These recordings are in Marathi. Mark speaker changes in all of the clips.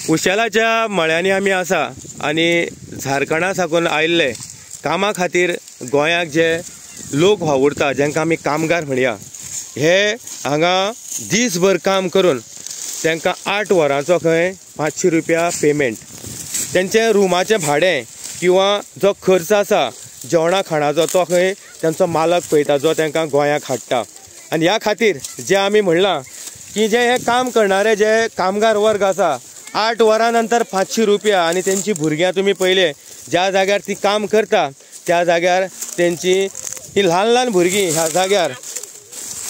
Speaker 1: उशेलाच्या मळ्यांनी आमी आसा आणि झारखंडा साकून आयिल्ले कामा खातीर गोंयाक जे लोक वावुरता जांकां आमी कामगार म्हणया, हे हांगा दीसभर काम करून तांकां 8 वरांचो खंय 500 रुपया पेमेंट, तेंचे रुमाचें भाडें किंवा जो खर्च आसा जेवणा खाणाचो तो खंय तांचो मालक पळयता जो तांकां गोंयाक हाडटा। आनी ह्या खातीर जे आमी म्हणलां की जे हे काम करणारे जे कामगार वर्ग आसा 8 वरां नंतर 500 रुपया, आणि तेंची भुरग्यां तुमी पयले ज्या जाग्यार ती काम करता त्या जाग्यार तेंची ही ल्हान ल्हान भुरगीं ह्या जाग्यार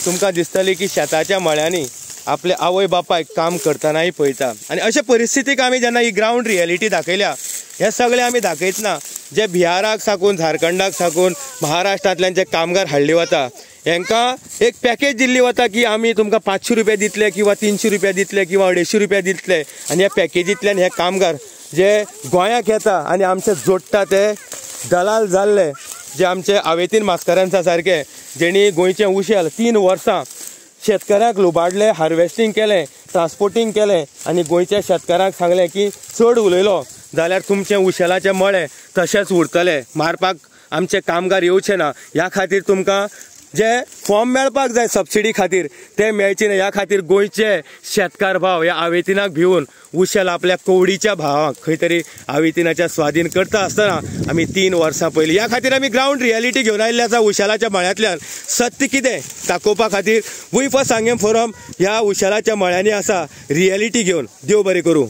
Speaker 1: तुमकां दिसतली की शेताच्या मळ्यांनी आपले आवय बापायक काम करतनाय पळयता। आणि अशा परिस्थितीक आमी जेन्ना ही ग्राउंड रियलिटी दाखयल्या, हे सगळे आमी दाखयतना जे बिहाराक साकून झारखंडाक साकून महाराष्ट्रांतल्यान जे कामगार हाडले वता हांकां एक पॅकेज दिल्ली वता की आमी तुमकां 500 रुपया दितले किंवा 300 रुपया दितले किंवा 250 रुपया दितले। आणि ह्या पॅकेजींतल्यान हे कामगार जे गोंयाक येता आणि आमचे जोडटा ते दलाल जाल्ले जे आमचे हावेतीन मास्करांचा सारके जेणी गोंयचें उशेल 3 वर्सां शेतकऱ्याक लुबाडले, हार्वेस्टिंग केलें, ट्रान्सपोर्टिंग केलें आणि गोंयच्या शेतकाराक सांगलें की चड उलयलो जाल्यार तुमचे उशेलाचे मळे तशेंच उरतले, मारपाक आमचे कामगार येवचे ना। ह्या खातीर तुमकां जे फॉर्म मेळपाक जाय सबसिडी खातीर ते मेळचे ना। ह्या खातीर गोंयचे शेतकार भाव ह्या हावेतीनाक भिवून उशेल आपल्या कवडीच्या भावाक खंय तरी हावेतीनाच्या स्वाधीन करता आसतना आमी 3 वर्सां पयलीं ह्या खातीर आमी ग्राउंड रियलिटी घेवन आयिल्ले आसा उशेलाच्या मळ्यांतल्यान सत्य कितें दाखोवपा खातीर वी फॉर सांगें फोरम ह्या उशेलाच्या मळ्यांनी आसा रियलिटी घेवन। देव बरें करूं।